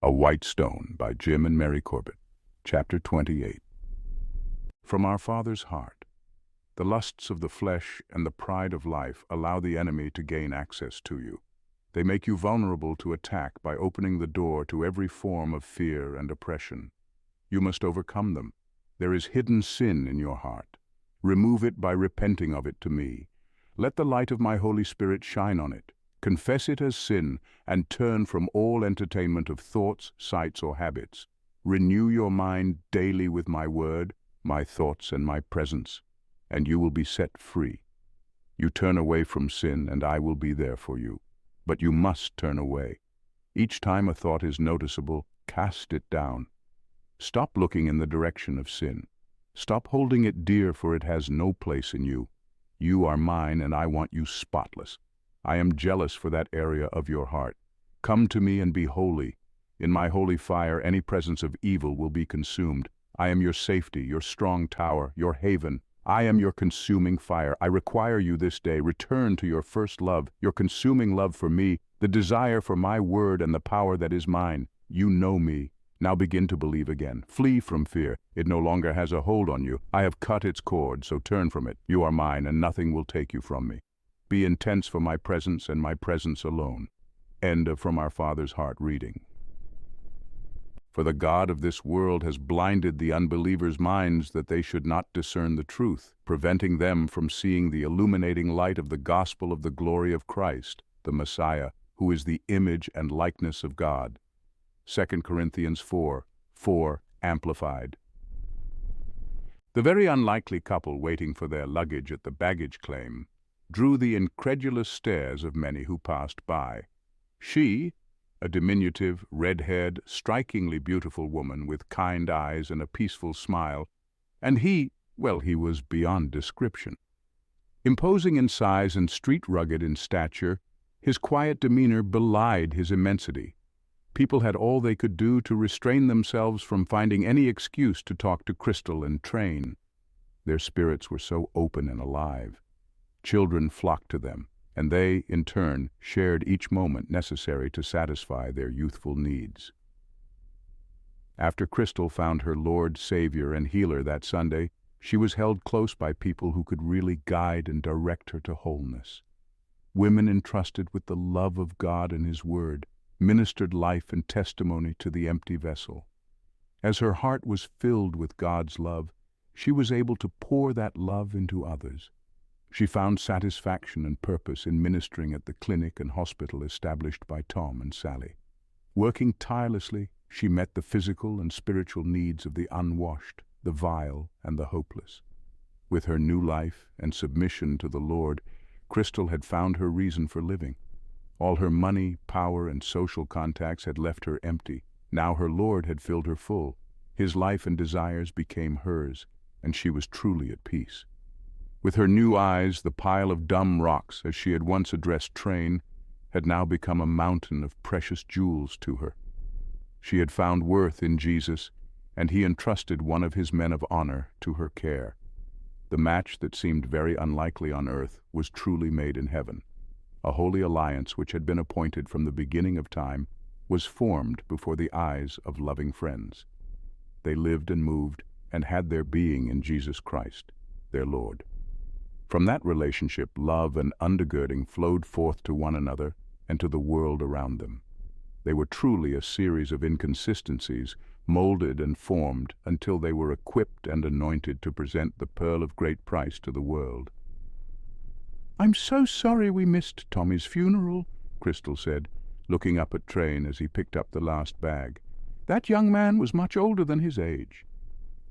A White Stone by Jim and Mary Corbett. Chapter 28. From our Father's heart. The lusts of the flesh and the pride of life allow the enemy to gain access to you. They make you vulnerable to attack by opening the door to every form of fear and oppression. You must overcome them. There is hidden sin in your heart. Remove it by repenting of it to me. Let the light of my Holy Spirit shine on it. Confess it as sin, and turn from all entertainment of thoughts, sights, or habits. Renew your mind daily with my word, my thoughts, and my presence, and you will be set free. You turn away from sin, and I will be there for you. But you must turn away. Each time a thought is noticeable, cast it down. Stop looking in the direction of sin. Stop holding it dear, for it has no place in you. You are mine, and I want you spotless. I am jealous for that area of your heart. Come to me and be holy. In my holy fire, any presence of evil will be consumed. I am your safety, your strong tower, your haven. I am your consuming fire. I require you this day. Return to your first love, your consuming love for me, the desire for my word and the power that is mine. You know me. Now begin to believe again. Flee from fear. It no longer has a hold on you. I have cut its cord, so turn from it. You are mine, and nothing will take you from me. Be intense for my presence and my presence alone. End of From Our Father's Heart reading. For the God of this world has blinded the unbelievers' minds that they should not discern the truth, preventing them from seeing the illuminating light of the gospel of the glory of Christ, the Messiah, who is the image and likeness of God. 2 Corinthians 4:4 Amplified. The very unlikely couple waiting for their luggage at the baggage claim drew the incredulous stares of many who passed by. She, a diminutive, red-haired, strikingly beautiful woman with kind eyes and a peaceful smile, and he, well, he was beyond description. Imposing in size and street-rugged in stature, his quiet demeanor belied his immensity. People had all they could do to restrain themselves from finding any excuse to talk to Crystal and Train. Their spirits were so open and alive. Children flocked to them, and they, in turn, shared each moment necessary to satisfy their youthful needs. After Crystal found her Lord, Savior, and Healer that Sunday, she was held close by people who could really guide and direct her to wholeness. Women entrusted with the love of God and His Word ministered life and testimony to the empty vessel. As her heart was filled with God's love, she was able to pour that love into others. She found satisfaction and purpose in ministering at the clinic and hospital established by Tom and Sally. Working tirelessly, she met the physical and spiritual needs of the unwashed, the vile, and the hopeless. With her new life and submission to the Lord, Crystal had found her reason for living. All her money, power, and social contacts had left her empty. Now her Lord had filled her full. His life and desires became hers, and she was truly at peace. With her new eyes, the pile of dumb rocks, as she had once addressed Train, had now become a mountain of precious jewels to her. She had found worth in Jesus, and He entrusted one of His men of honor to her care. The match that seemed very unlikely on earth was truly made in heaven. A holy alliance which had been appointed from the beginning of time was formed before the eyes of loving friends. They lived and moved and had their being in Jesus Christ, their Lord. From that relationship, love and undergirding flowed forth to one another and to the world around them. They were truly a series of inconsistencies, molded and formed until they were equipped and anointed to present the pearl of great price to the world. "I'm so sorry we missed Tommy's funeral," Crystal said, looking up at Train as he picked up the last bag. "That young man was much older than his age."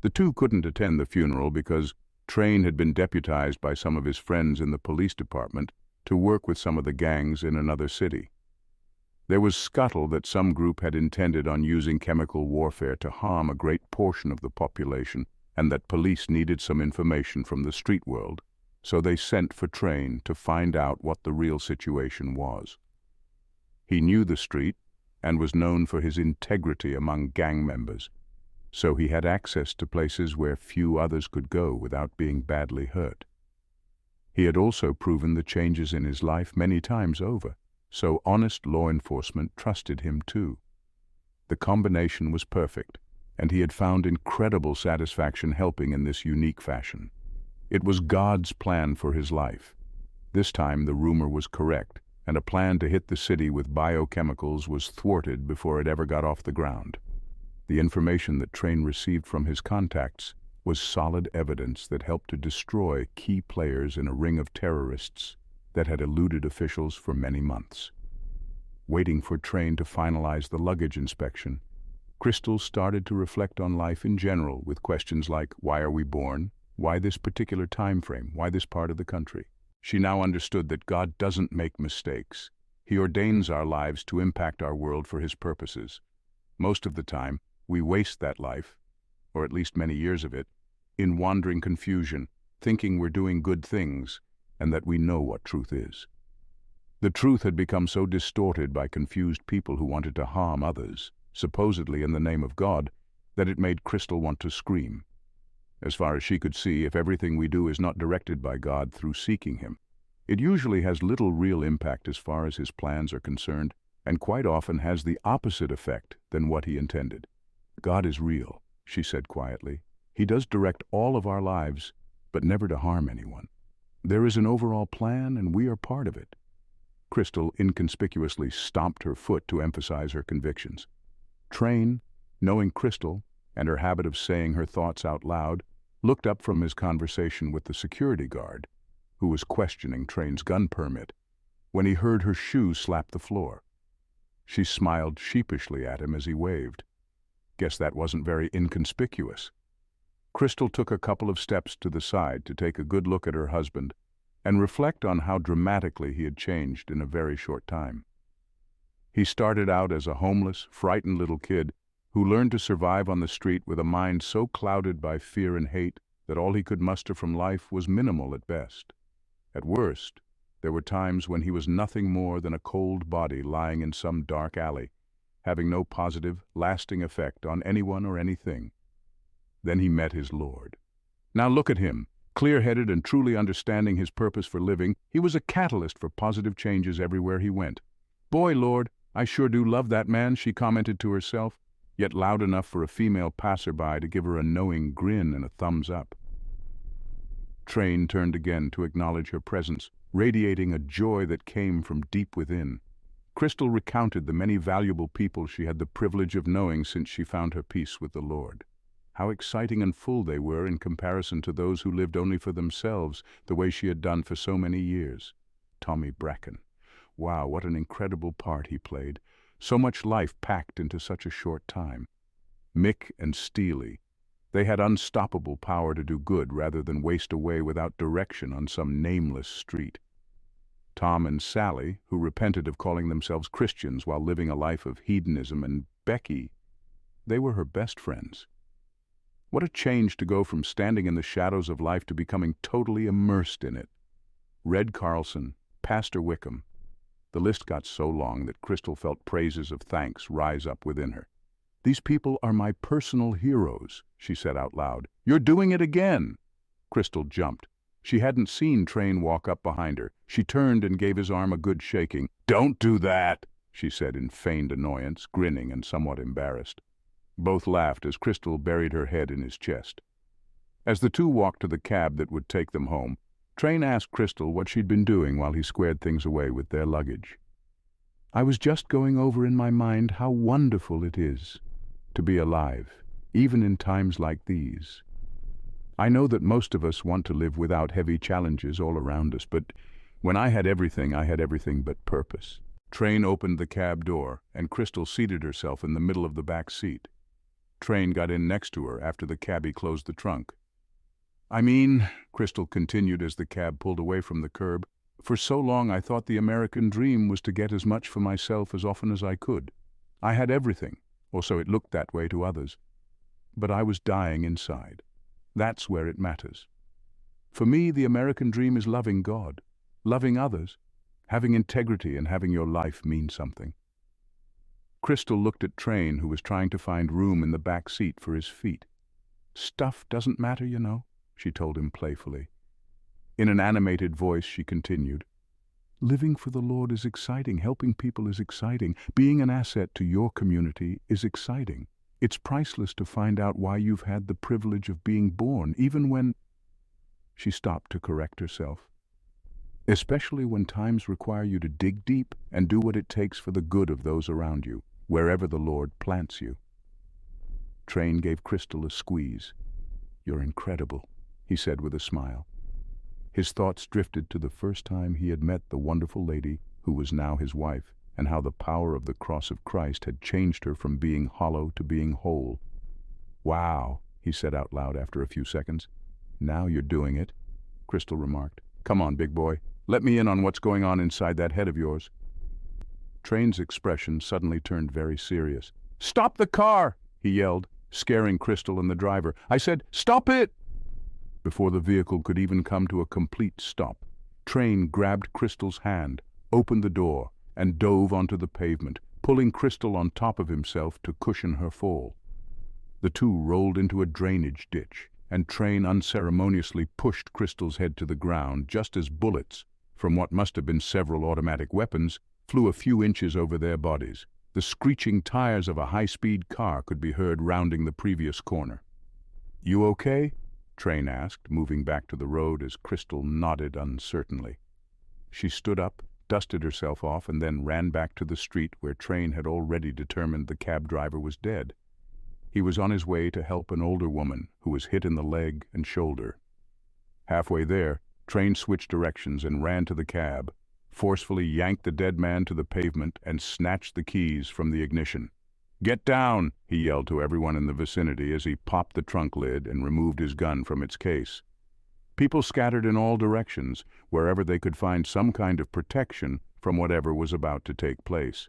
The two couldn't attend the funeral because Train had been deputized by some of his friends in the police department to work with some of the gangs in another city. There was scuttle that some group had intended on using chemical warfare to harm a great portion of the population, and that police needed some information from the street world, so they sent for Train to find out what the real situation was. He knew the street and was known for his integrity among gang members, so he had access to places where few others could go without being badly hurt. He had also proven the changes in his life many times over, so honest law enforcement trusted him too. The combination was perfect, and he had found incredible satisfaction helping in this unique fashion. It was God's plan for his life. This time the rumor was correct, and a plan to hit the city with biochemicals was thwarted before it ever got off the ground. The information that Train received from his contacts was solid evidence that helped to destroy key players in a ring of terrorists that had eluded officials for many months. Waiting for Train to finalize the luggage inspection, Crystal started to reflect on life in general with questions like, why are we born? Why this particular time frame? Why this part of the country? She now understood that God doesn't make mistakes. He ordains our lives to impact our world for his purposes. Most of the time, we waste that life, or at least many years of it, in wandering confusion, thinking we're doing good things, and that we know what truth is. The truth had become so distorted by confused people who wanted to harm others, supposedly in the name of God, that it made Crystal want to scream. As far as she could see, if everything we do is not directed by God through seeking him, it usually has little real impact as far as his plans are concerned, and quite often has the opposite effect than what he intended. God is real, she said quietly. He does direct all of our lives, but never to harm anyone. There is an overall plan, and we are part of it. Crystal inconspicuously stomped her foot to emphasize her convictions. Train, knowing Crystal and her habit of saying her thoughts out loud, looked up from his conversation with the security guard, who was questioning Train's gun permit, when he heard her shoe slap the floor. She smiled sheepishly at him as he waved. Guess that wasn't very inconspicuous. Crystal took a couple of steps to the side to take a good look at her husband and reflect on how dramatically he had changed in a very short time. He started out as a homeless, frightened little kid who learned to survive on the street with a mind so clouded by fear and hate that all he could muster from life was minimal at best. At worst, there were times when he was nothing more than a cold body lying in some dark alley, having no positive, lasting effect on anyone or anything. Then he met his Lord. Now look at him, clear-headed and truly understanding his purpose for living. He was a catalyst for positive changes everywhere he went. "Boy, Lord, I sure do love that man," she commented to herself, yet loud enough for a female passerby to give her a knowing grin and a thumbs up. Train turned again to acknowledge her presence, radiating a joy that came from deep within. Crystal recounted the many valuable people she had the privilege of knowing since she found her peace with the Lord. How exciting and full they were in comparison to those who lived only for themselves, the way she had done for so many years. Tommy Bracken. Wow, what an incredible part he played. So much life packed into such a short time. Mick and Steely. They had unstoppable power to do good rather than waste away without direction on some nameless street. Tom and Sally, who repented of calling themselves Christians while living a life of hedonism, and Becky, they were her best friends. What a change to go from standing in the shadows of life to becoming totally immersed in it. Red Carlson, Pastor Wickham. The list got so long that Crystal felt praises of thanks rise up within her. "These people are my personal heroes," she said out loud. "You're doing it again!" Crystal jumped. She hadn't seen Train walk up behind her. She turned and gave his arm a good shaking. "Don't do that," she said in feigned annoyance, grinning and somewhat embarrassed. Both laughed as Crystal buried her head in his chest. As the two walked to the cab that would take them home, Train asked Crystal what she'd been doing while he squared things away with their luggage. "I was just going over in my mind how wonderful it is to be alive, even in times like these. I know that most of us want to live without heavy challenges all around us, but when I had everything but purpose." Train opened the cab door, and Crystal seated herself in the middle of the back seat. Train got in next to her after the cabbie closed the trunk. "I mean," Crystal continued as the cab pulled away from the curb, "for so long I thought the American dream was to get as much for myself as often as I could. I had everything, or so it looked that way to others. But I was dying inside. That's where it matters. For me, the American dream is loving God, loving others, having integrity, and having your life mean something." Crystal looked at Train, who was trying to find room in the back seat for his feet. "Stuff doesn't matter, you know," she told him playfully. In an animated voice she continued, Living for the Lord is exciting. Helping people is exciting. Being an asset to your community is exciting. It's priceless to find out why you've had the privilege of being born, even when... She stopped to correct herself. Especially when times require you to dig deep and do what it takes for the good of those around you, wherever the Lord plants you. Train gave Crystal a squeeze. "You're incredible," he said with a smile. His thoughts drifted to the first time he had met the wonderful lady who was now his wife, and how the power of the cross of Christ had changed her from being hollow to being whole. "Wow," he said out loud after a few seconds. "Now you're doing it," Crystal remarked. "Come on, big boy. Let me in on what's going on inside that head of yours." Train's expression suddenly turned very serious. "Stop the car!" he yelled, scaring Crystal and the driver. "I said, stop it!" Before the vehicle could even come to a complete stop, Train grabbed Crystal's hand, opened the door, and dove onto the pavement, pulling Crystal on top of himself to cushion her fall. The two rolled into a drainage ditch, and Train unceremoniously pushed Crystal's head to the ground just as bullets, from what must have been several automatic weapons, flew a few inches over their bodies. The screeching tires of a high-speed car could be heard rounding the previous corner. "You okay?" Train asked, moving back to the road as Crystal nodded uncertainly. She stood up, dusted herself off, and then ran back to the street where Train had already determined the cab driver was dead. He was on his way to help an older woman who was hit in the leg and shoulder. Halfway there, Train switched directions and ran to the cab, forcefully yanked the dead man to the pavement, and snatched the keys from the ignition. "Get down!" he yelled to everyone in the vicinity as he popped the trunk lid and removed his gun from its case. People scattered in all directions, wherever they could find some kind of protection from whatever was about to take place.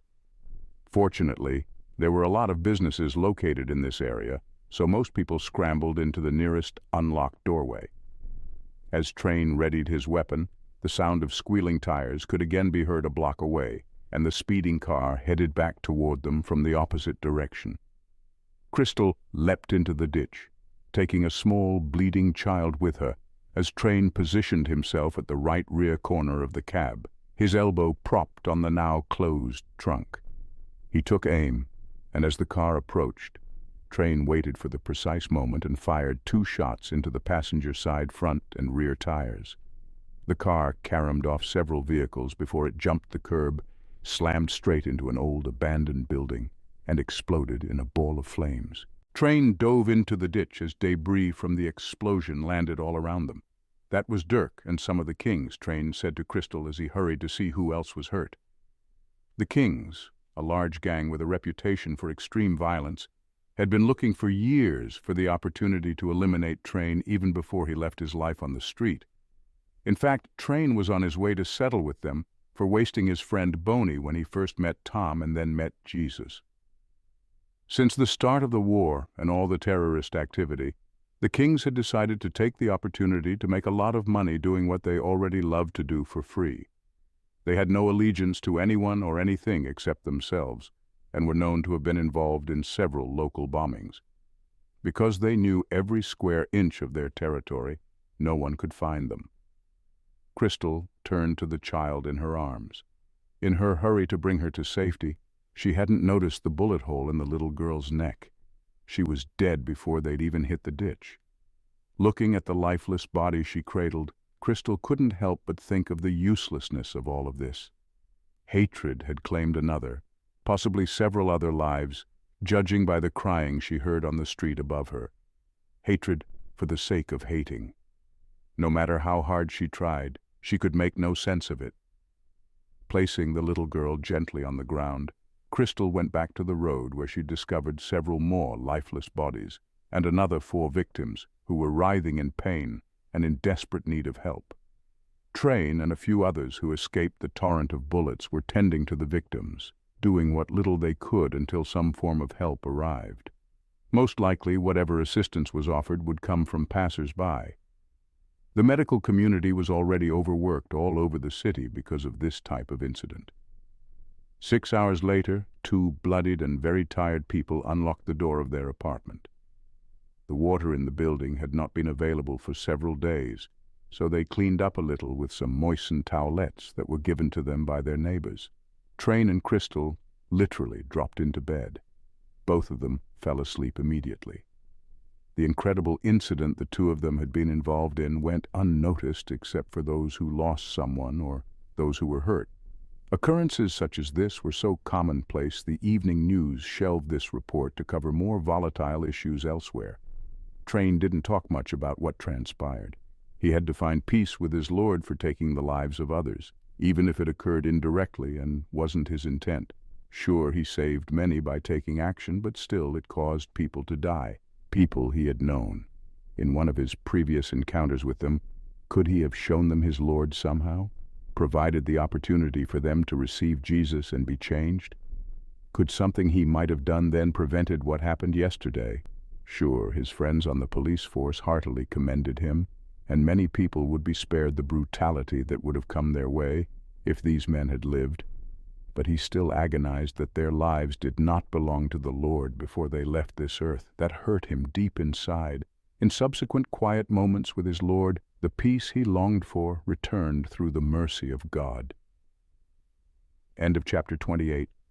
Fortunately, there were a lot of businesses located in this area, so most people scrambled into the nearest unlocked doorway. As Train readied his weapon, the sound of squealing tires could again be heard a block away, and the speeding car headed back toward them from the opposite direction. Crystal leapt into the ditch, taking a small, bleeding child with her, as Train positioned himself at the right rear corner of the cab, his elbow propped on the now closed trunk. He took aim, and as the car approached, Train waited for the precise moment and fired 2 shots into the passenger side front and rear tires. The car caromed off several vehicles before it jumped the curb, slammed straight into an old abandoned building, and exploded in a ball of flames. Train dove into the ditch as debris from the explosion landed all around them. "That was Dirk and some of the Kings," Train said to Crystal as he hurried to see who else was hurt. The Kings, a large gang with a reputation for extreme violence, had been looking for years for the opportunity to eliminate Train even before he left his life on the street. In fact, Train was on his way to settle with them for wasting his friend Boney when he first met Tom and then met Jesus. Since the start of the war and all the terrorist activity, the Kings had decided to take the opportunity to make a lot of money doing what they already loved to do for free. They had no allegiance to anyone or anything except themselves, and were known to have been involved in several local bombings. Because they knew every square inch of their territory, no one could find them. Crystal turned to the child in her arms. In her hurry to bring her to safety, she hadn't noticed the bullet hole in the little girl's neck. She was dead before they'd even hit the ditch. Looking at the lifeless body she cradled, Crystal couldn't help but think of the uselessness of all of this. Hatred had claimed another, possibly several other lives, judging by the crying she heard on the street above her. Hatred for the sake of hating. No matter how hard she tried, she could make no sense of it. Placing the little girl gently on the ground, Crystal went back to the road where she discovered several more lifeless bodies and another 4 victims who were writhing in pain and in desperate need of help. Train and a few others who escaped the torrent of bullets were tending to the victims, doing what little they could until some form of help arrived. Most likely, whatever assistance was offered would come from passers-by. The medical community was already overworked all over the city because of this type of incident. 6 hours later, 2 bloodied and very tired people unlocked the door of their apartment. The water in the building had not been available for several days, so they cleaned up a little with some moistened towelettes that were given to them by their neighbors. Train and Crystal literally dropped into bed. Both of them fell asleep immediately. The incredible incident the two of them had been involved in went unnoticed except for those who lost someone or those who were hurt. Occurrences such as this were so commonplace the evening news shelved this report to cover more volatile issues elsewhere. Train didn't talk much about what transpired. He had to find peace with his Lord for taking the lives of others, even if it occurred indirectly and wasn't his intent. Sure, he saved many by taking action, but still it caused people to die, people he had known. In one of his previous encounters with them, could he have shown them his Lord somehow? Provided the opportunity for them to receive Jesus and be changed? Could something he might have done then prevented what happened yesterday? Sure, his friends on the police force heartily commended him, and many people would be spared the brutality that would have come their way if these men had lived. But he still agonized that their lives did not belong to the Lord before they left this earth. That hurt him deep inside. In subsequent quiet moments with his Lord, the peace he longed for returned through the mercy of God. End of chapter 28.